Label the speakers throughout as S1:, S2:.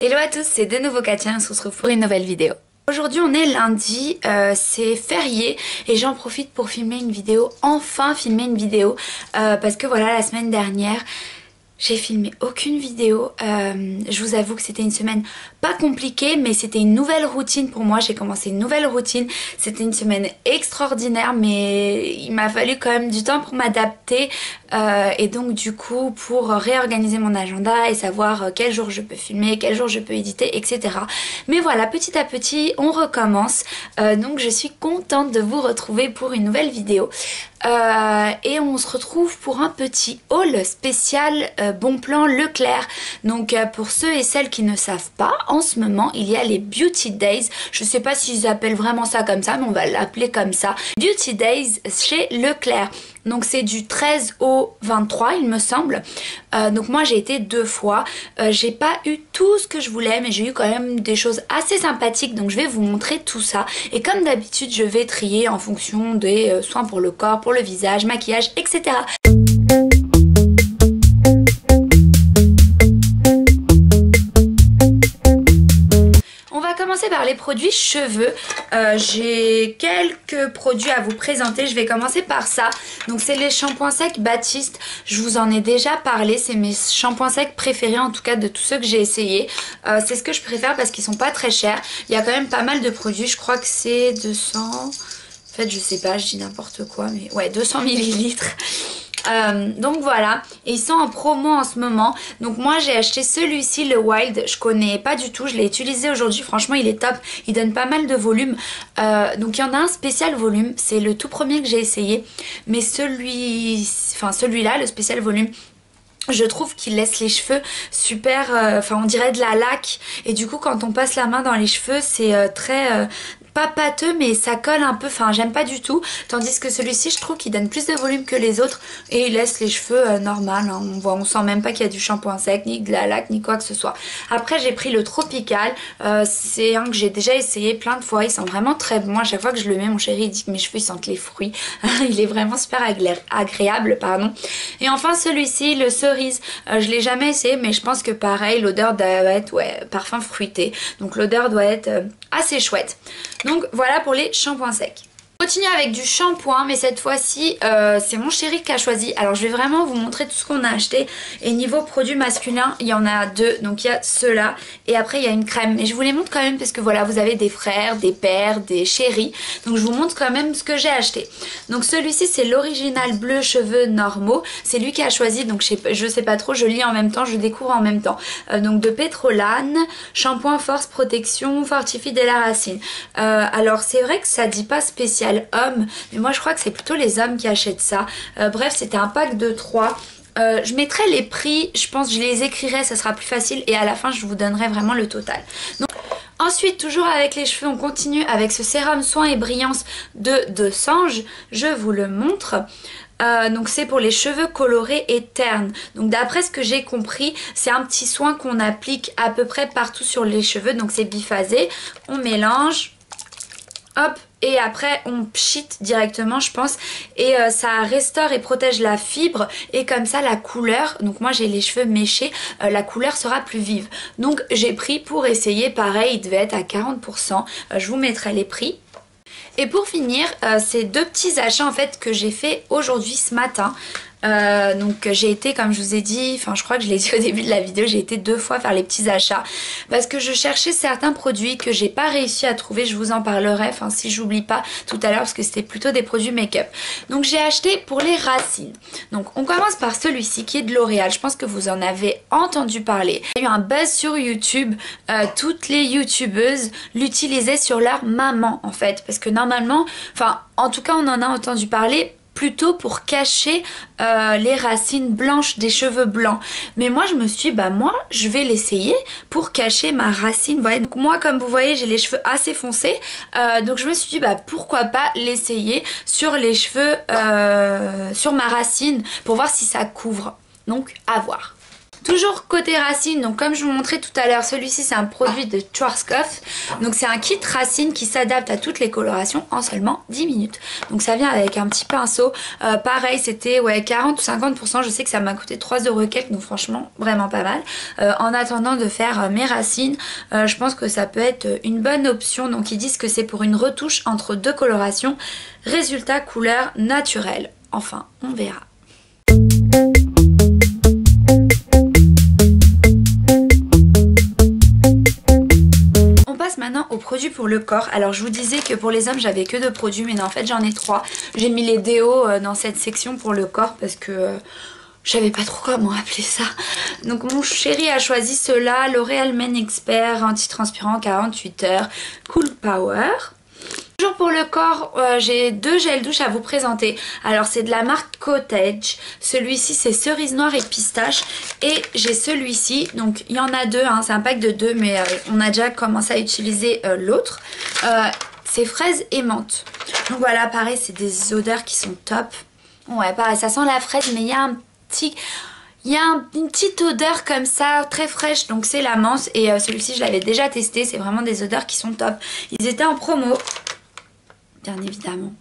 S1: Hello à tous, c'est de nouveau Katia, on se retrouve pour une nouvelle vidéo. Aujourd'hui on est lundi, c'est férié et j'en profite pour filmer une vidéo, enfin filmer une vidéo parce que voilà, la semaine dernière j'ai filmé aucune vidéo. Je vous avoue que c'était une semaine pas compliquée, mais c'était une nouvelle routine pour moi. J'ai commencé une nouvelle routine. C'était une semaine extraordinaire, mais il m'a fallu quand même du temps pour m'adapter. Et donc du coup, pour réorganiser mon agenda et savoir quel jour je peux filmer, quel jour je peux éditer, etc. Mais voilà, petit à petit, on recommence. Donc je suis contente de vous retrouver pour une nouvelle vidéo. Et on se retrouve pour un petit haul spécial Bon Plan Leclerc. Donc pour ceux et celles qui ne savent pas, en ce moment il y a les Beauty Days. Je sais pas s'ils appellent vraiment ça comme ça, mais on va l'appeler comme ça. Beauty Days chez Leclerc. Donc c'est du 13 au 23 il me semble. Donc moi j'ai été 2 fois. J'ai pas eu tout ce que je voulais, mais j'ai eu quand même des choses assez sympathiques. Donc je vais vous montrer tout ça. Et comme d'habitude je vais trier en fonction des soins pour le corps, pour le visage, maquillage, etc. Commencer par les produits cheveux. J'ai quelques produits à vous présenter. Je vais commencer par ça. Donc c'est les shampoings secs Baptiste. Je vous en ai déjà parlé. C'est mes shampoings secs préférés, en tout cas de tous ceux que j'ai essayé. C'est ce que je préfère parce qu'ils sont pas très chers. Il y a quand même pas mal de produits. Je crois que c'est 200... En fait je sais pas, je dis n'importe quoi, mais ouais, 200 millilitres. Donc voilà, et ils sont en promo en ce moment. Donc moi j'ai acheté celui-ci, le Wild. Je connais pas du tout, je l'ai utilisé aujourd'hui. Franchement il est top, il donne pas mal de volume. Donc il y en a un spécial volume, c'est le tout premier que j'ai essayé. Mais celui-là, le spécial volume, je trouve qu'il laisse les cheveux super, enfin on dirait de la laque. Et du coup quand on passe la main dans les cheveux c'est très... pas pâteux, mais ça colle un peu, enfin j'aime pas du tout. Tandis que celui-ci je trouve qu'il donne plus de volume que les autres et il laisse les cheveux normal, hein. On sent même pas qu'il y a du shampoing sec, ni de la laque, ni quoi que ce soit. Après j'ai pris le Tropical, c'est un que j'ai déjà essayé plein de fois, il sent vraiment très bon. À chaque fois que je le mets, mon chéri il dit que mes cheveux ils sentent les fruits. Il est vraiment super agréable, pardon. Et enfin celui-ci, le Cerise, je l'ai jamais essayé, mais je pense que pareil, l'odeur doit être, ouais, parfum fruité, donc l'odeur doit être assez chouette. Donc voilà pour les shampoings secs. On continue avec du shampoing, mais cette fois-ci c'est mon chéri qui a choisi. Alors je vais vraiment vous montrer tout ce qu'on a acheté. Et niveau produits masculins, il y en a deux. Donc il y a ceux-là et après il y a une crème. Mais je vous les montre quand même parce que voilà, vous avez des frères, des pères, des chéris. Donc je vous montre quand même ce que j'ai acheté. Donc celui-ci c'est l'original bleu cheveux normaux. C'est lui qui a choisi, donc je sais pas trop, je lis en même temps, je découvre en même temps. Donc de pétrolane, shampoing force protection, fortifie dès la racine. Alors c'est vrai que ça dit pas spécial homme, mais moi je crois que c'est plutôt les hommes qui achètent ça. Bref, c'était un pack de 3. Je mettrai les prix, je pense que je les écrirai, ça sera plus facile et à la fin je vous donnerai vraiment le total. Donc, ensuite, toujours avec les cheveux, on continue avec ce sérum soin et brillance de Sange. Je vous le montre. Donc c'est pour les cheveux colorés et ternes. Donc d'après ce que j'ai compris, c'est un petit soin qu'on applique à peu près partout sur les cheveux. Donc c'est biphasé, on mélange, hop, et après on pchit directement je pense, et ça restaure et protège la fibre, et comme ça la couleur, donc moi j'ai les cheveux méchés, la couleur sera plus vive. Donc j'ai pris pour essayer, pareil il devait être à 40%, je vous mettrai les prix. Et pour finir, ces deux petits achats en fait que j'ai fait aujourd'hui ce matin. Donc j'ai été, comme je vous ai dit, enfin je crois que je l'ai dit au début de la vidéo, j'ai été 2 fois faire les petits achats parce que je cherchais certains produits que j'ai pas réussi à trouver. Je vous en parlerai, enfin si j'oublie pas tout à l'heure, parce que c'était plutôt des produits make-up. Donc j'ai acheté pour les racines. Donc on commence par celui-ci qui est de L'Oréal. Je pense que vous en avez entendu parler. Il y a eu un buzz sur YouTube, toutes les youtubeuses l'utilisaient sur leur maman en fait, parce que normalement, enfin en tout cas on en a entendu parler plutôt pour cacher les racines blanches des cheveux blancs. Mais moi je me suis dit, bah moi je vais l'essayer pour cacher ma racine. Voilà. Donc moi comme vous voyez j'ai les cheveux assez foncés, donc je me suis dit bah pourquoi pas l'essayer sur les cheveux, sur ma racine, pour voir si ça couvre. Donc à voir. Toujours côté racine, donc comme je vous montrais tout à l'heure, celui-ci c'est un produit de Schwarzkopf. Donc c'est un kit racine qui s'adapte à toutes les colorations en seulement 10 minutes. Donc ça vient avec un petit pinceau. Pareil, c'était 40 ou 50%. Je sais que ça m'a coûté 3 € et quelques, donc franchement vraiment pas mal. En attendant de faire mes racines, je pense que ça peut être une bonne option. Donc ils disent que c'est pour une retouche entre deux colorations. Résultat couleur naturelle. Enfin, on verra. Maintenant aux produits pour le corps. Alors je vous disais que pour les hommes j'avais que 2 produits, mais non, en fait j'en ai 3. J'ai mis les déos dans cette section pour le corps parce que je savais pas trop comment appeler ça. Donc mon chéri a choisi ceux-là, L'Oréal Men Expert Antitranspirant 48 heures Cool Power. Toujours pour le corps, j'ai 2 gels douche à vous présenter. Alors c'est de la marque Cottage. Celui-ci c'est cerise noire et pistache. Et j'ai celui-ci, donc il y en a 2, hein, c'est un pack de 2, mais on a déjà commencé à utiliser l'autre. C'est fraise et menthe. Donc voilà, pareil, c'est des odeurs qui sont top. Ouais, pareil, ça sent la fraise, mais il y a un petit... Il y a une petite odeur comme ça, très fraîche, donc c'est la menthe. Et celui-ci je l'avais déjà testé, c'est vraiment des odeurs qui sont top. Ils étaient en promo, bien évidemment.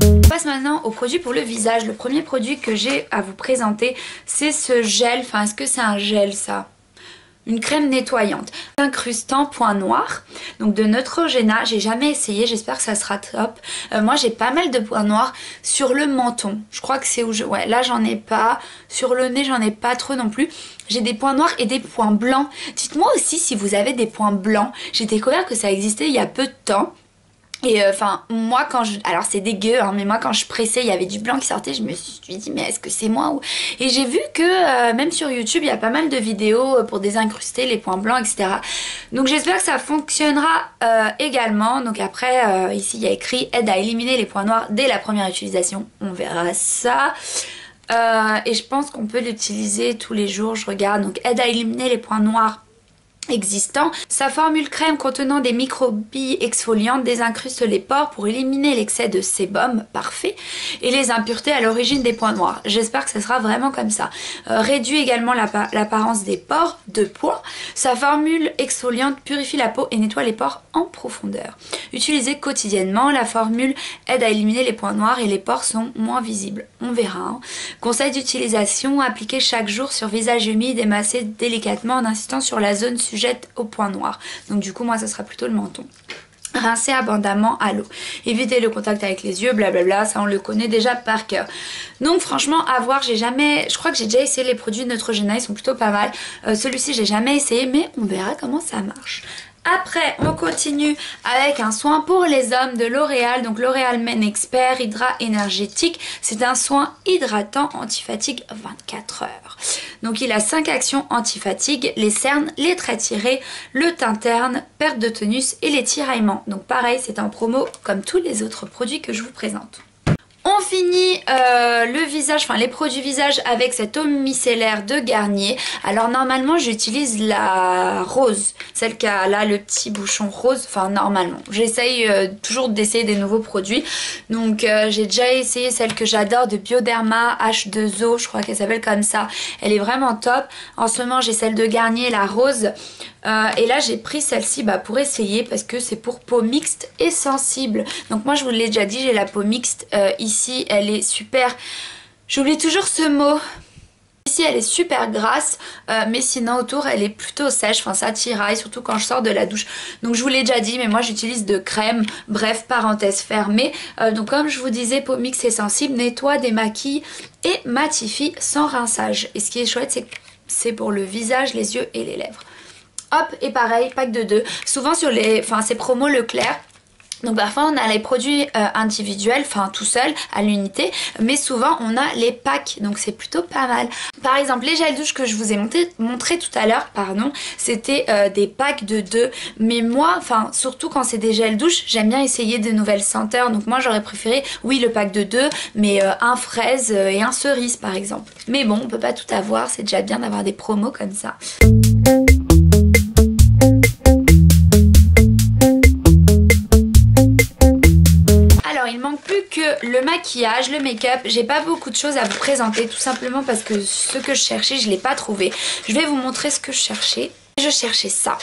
S1: On passe maintenant aux produits pour le visage. Le premier produit que j'ai à vous présenter, c'est ce gel. Enfin, est-ce que c'est un gel ça ? Une crème nettoyante, incrustant point noir, donc de Neutrogena. J'ai jamais essayé, j'espère que ça sera top. Moi j'ai pas mal de points noirs sur le menton, je crois que c'est où je... Ouais, là j'en ai pas, sur le nez j'en ai pas trop non plus. J'ai des points noirs et des points blancs. Dites-moi aussi si vous avez des points blancs. J'ai découvert que ça existait il y a peu de temps. Et enfin moi quand je... Alors c'est dégueu hein, mais moi quand je pressais il y avait du blanc qui sortait. Je me suis dit mais est-ce que c'est moi ou... Et j'ai vu que même sur YouTube il y a pas mal de vidéos pour désincruster les points blancs etc. Donc j'espère que ça fonctionnera également. Donc après ici il y a écrit aide à éliminer les points noirs dès la première utilisation. On verra ça. Et je pense qu'on peut l'utiliser tous les jours. Je regarde, donc aide à éliminer les points noirs existant. Sa formule crème contenant des microbilles exfoliantes désincruste les pores pour éliminer l'excès de sébum, parfait, et les impuretés à l'origine des points noirs. J'espère que ça sera vraiment comme ça. Réduit également l'apparence des pores, 2 points. Sa formule exfoliante purifie la peau et nettoie les pores en profondeur. Utilisée quotidiennement, la formule aide à éliminer les points noirs et les pores sont moins visibles. On verra. Hein. Conseil d'utilisation, appliquer chaque jour sur visage humide et masser délicatement en insistant sur la zone sujette au point noir. Donc du coup moi ça sera plutôt le menton. Rincer abondamment à l'eau. Éviter le contact avec les yeux, blablabla, ça on le connaît déjà par cœur. Donc franchement à voir, je crois que j'ai déjà essayé les produits de Neutrogena, ils sont plutôt pas mal. Celui-ci j'ai jamais essayé mais on verra comment ça marche. Après, on continue avec un soin pour les hommes de L'Oréal, donc L'Oréal Men Expert Hydra Énergétique. C'est un soin hydratant anti-fatigue 24 heures. Donc il a 5 actions anti-fatigue, les cernes, les traits tirés, le teint terne, perte de tonus et les tiraillements. Donc pareil, c'est en promo comme tous les autres produits que je vous présente. On finit le visage, enfin les produits visage avec cette eau micellaire de Garnier. Alors normalement j'utilise la rose, celle qui a là le petit bouchon rose, enfin normalement. J'essaye toujours d'essayer des nouveaux produits. Donc j'ai déjà essayé celle que j'adore de Bioderma H2O, je crois qu'elle s'appelle comme ça. Elle est vraiment top. En ce moment j'ai celle de Garnier, la rose. Et là j'ai pris celle-ci pour essayer parce que c'est pour peau mixte et sensible. Donc moi je vous l'ai déjà dit, j'ai la peau mixte. Ici elle est super, j'oublie toujours ce mot. Ici elle est super grasse mais sinon autour elle est plutôt sèche, enfin ça tiraille surtout quand je sors de la douche. Donc je vous l'ai déjà dit mais moi j'utilise de crème, bref parenthèse fermée. Donc comme je vous disais, peau mixte et sensible, nettoie, démaquille et matifie sans rinçage. Et ce qui est chouette c'est que c'est pour le visage, les yeux et les lèvres. Hop, et pareil, pack de 2. Souvent sur les, ces promos Leclerc, donc parfois on a les produits individuels, enfin tout seul à l'unité, mais souvent on a les packs, donc c'est plutôt pas mal. Par exemple les gels douche que je vous ai montré tout à l'heure, pardon, c'était des packs de 2, mais moi, surtout quand c'est des gels douche, j'aime bien essayer de nouvelles senteurs, donc moi j'aurais préféré, oui le pack de 2, mais un fraise et un cerise par exemple. Mais bon, on peut pas tout avoir, c'est déjà bien d'avoir des promos comme ça. que le maquillage, le make-up, j'ai pas beaucoup de choses à vous présenter, tout simplement parce que ce que je cherchais, je l'ai pas trouvé. Je vais vous montrer ce que je cherchais. Je cherchais ça.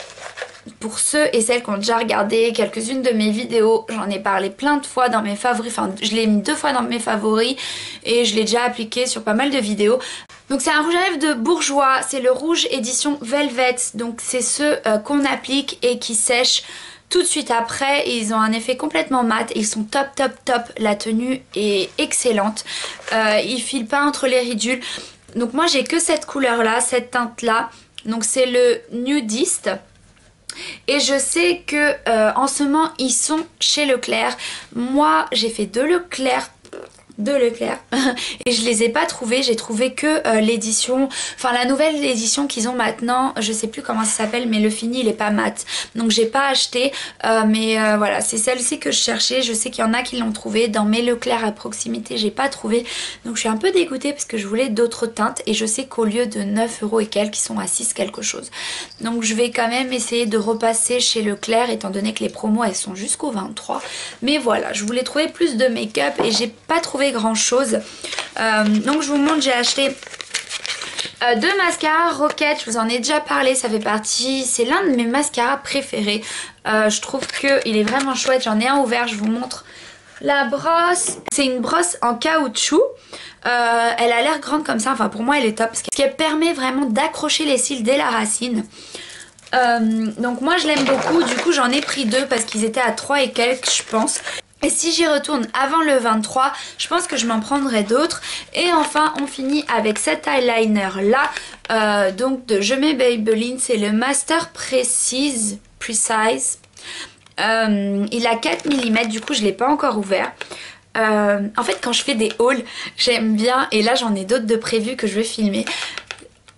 S1: Pour ceux et celles qui ont déjà regardé quelques-unes de mes vidéos, j'en ai parlé plein de fois dans mes favoris, enfin je l'ai mis 2 fois dans mes favoris et je l'ai déjà appliqué sur pas mal de vidéos. Donc c'est un rouge à lèvres de Bourjois, c'est le rouge édition Velvet, donc c'est ceux qu'on applique et qui sèchent tout de suite après et ils ont un effet complètement mat, ils sont top top top, la tenue est excellente, ils filent pas entre les ridules. Donc moi j'ai que cette couleur là, cette teinte là, donc c'est le Nudiste. Et je sais que en ce moment ils sont chez Leclerc. Moi j'ai fait de Leclerc et je les ai pas trouvés, j'ai trouvé que l'édition, enfin la nouvelle édition qu'ils ont maintenant, je sais plus comment ça s'appelle mais le fini il est pas mat, donc j'ai pas acheté, mais voilà, c'est celle-ci que je cherchais. Je sais qu'il y en a qui l'ont trouvé dans mes Leclerc à proximité, j'ai pas trouvé, donc je suis un peu dégoûtée parce que je voulais d'autres teintes et je sais qu'au lieu de 9 € et quelques, ils sont à 6 quelque chose, donc je vais quand même essayer de repasser chez Leclerc étant donné que les promos elles sont jusqu'au 23, mais voilà, je voulais trouver plus de make-up et j'ai pas trouvé grand chose, donc je vous montre, j'ai acheté 2 mascaras Rocket, je vous en ai déjà parlé, ça fait partie, c'est l'un de mes mascaras préférés, je trouve qu'il est vraiment chouette. J'en ai un ouvert, je vous montre la brosse, c'est une brosse en caoutchouc. Elle a l'air grande comme ça, enfin pour moi elle est top parce qu'elle permet vraiment d'accrocher les cils dès la racine. Donc moi je l'aime beaucoup, du coup j'en ai pris 2 parce qu'ils étaient à 3 et quelques je pense. Et si j'y retourne avant le 23, je pense que je m'en prendrai d'autres. Et enfin, on finit avec cet eyeliner là, donc de Je mets Maybelline, c'est le Master Precise. Il a 4 mm, du coup je ne l'ai pas encore ouvert. En fait, quand je fais des hauls, j'aime bien, et là j'en ai d'autres de prévus que je vais filmer.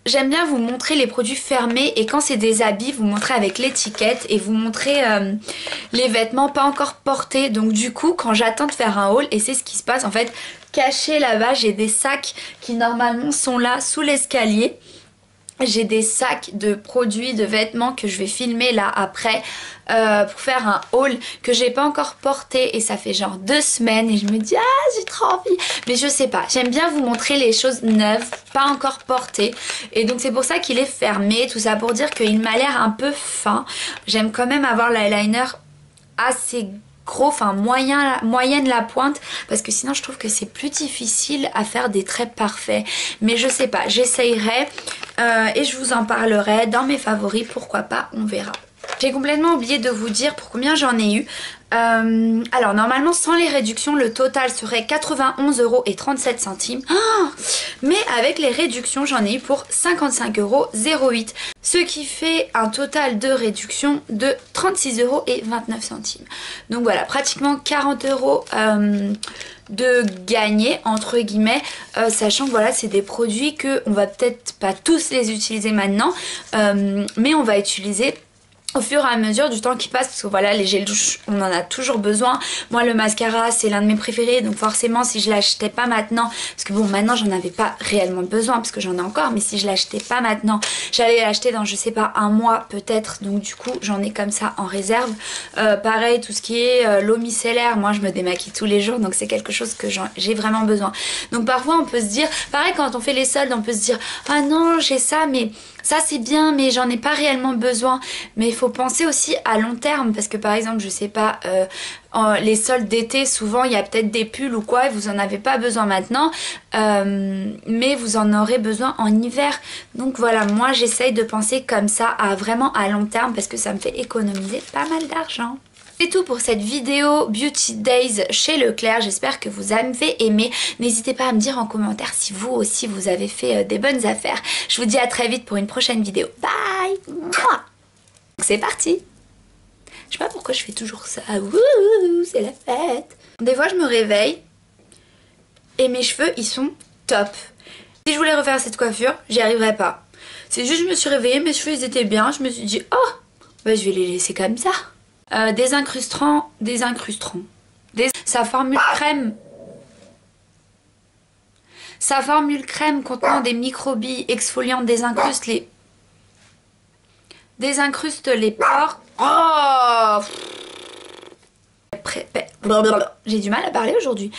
S1: J'aime bien vous montrer les produits fermés et quand c'est des habits, vous montrer avec l'étiquette et vous montrer les vêtements pas encore portés. Donc du coup, quand j'attends de faire un haul, et c'est ce qui se passe en fait, caché là-bas, j'ai des sacs qui normalement sont là sous l'escalier. J'ai des sacs de produits, de vêtements que je vais filmer là après pour faire un haul que j'ai pas encore porté et ça fait genre 2 semaines et je me dis ah j'ai trop envie, mais je sais pas, j'aime bien vous montrer les choses neuves, pas encore portées, et donc c'est pour ça qu'il est fermé, tout ça pour dire qu'il m'a l'air un peu fin. J'aime quand même avoir l'eyeliner assez gros, enfin moyenne la pointe, parce que sinon je trouve que c'est plus difficile à faire des traits parfaits, mais je sais pas, j'essayerai et je vous en parlerai dans mes favoris, pourquoi pas, on verra. J'ai complètement oublié de vous dire pour combien j'en ai eu. Alors normalement sans les réductions le total serait 91,37 €. Oh, mais avec les réductions j'en ai eu pour 55,08 €. Ce qui fait un total de réduction de 36,29 €. Donc voilà, pratiquement 40 € de gagner entre guillemets, sachant que voilà c'est des produits que on va peut-être pas tous les utiliser maintenant, mais on va utiliser au fur et à mesure du temps qui passe, parce que voilà les gels douche on en a toujours besoin. Moi le mascara c'est l'un de mes préférés, donc forcément si je l'achetais pas maintenant, parce que bon maintenant j'en avais pas réellement besoin parce que j'en ai encore, mais si je l'achetais pas maintenant j'allais l'acheter dans je sais pas un mois peut-être, donc du coup j'en ai comme ça en réserve. Pareil tout ce qui est l'eau micellaire, moi je me démaquille tous les jours donc c'est quelque chose que j'ai vraiment besoin. Donc parfois on peut se dire, pareil quand on fait les soldes on peut se dire ah non j'ai ça mais ça c'est bien mais j'en ai pas réellement besoin. Mais il faut penser aussi à long terme parce que par exemple je sais pas, les soldes d'été souvent il y a peut-être des pulls ou quoi et vous en avez pas besoin maintenant, mais vous en aurez besoin en hiver. Donc voilà, moi j'essaye de penser comme ça à vraiment à long terme parce que ça me fait économiser pas mal d'argent. C'est tout pour cette vidéo Beauty Days chez Leclerc, j'espère que vous avez aimé. N'hésitez pas à me dire en commentaire si vous aussi vous avez fait des bonnes affaires. Je vous dis à très vite pour une prochaine vidéo. Bye. C'est parti. Je sais pas pourquoi je fais toujours ça. Wouhou, c'est la fête. Des fois je me réveille et mes cheveux ils sont top. Si je voulais refaire cette coiffure, j'y arriverais pas. C'est juste je me suis réveillée, mes cheveux ils étaient bien, je me suis dit oh bah je vais les laisser comme ça. Sa formule crème contenant des microbilles exfoliantes désincruste les pores. Oh, j'ai du mal à parler aujourd'hui.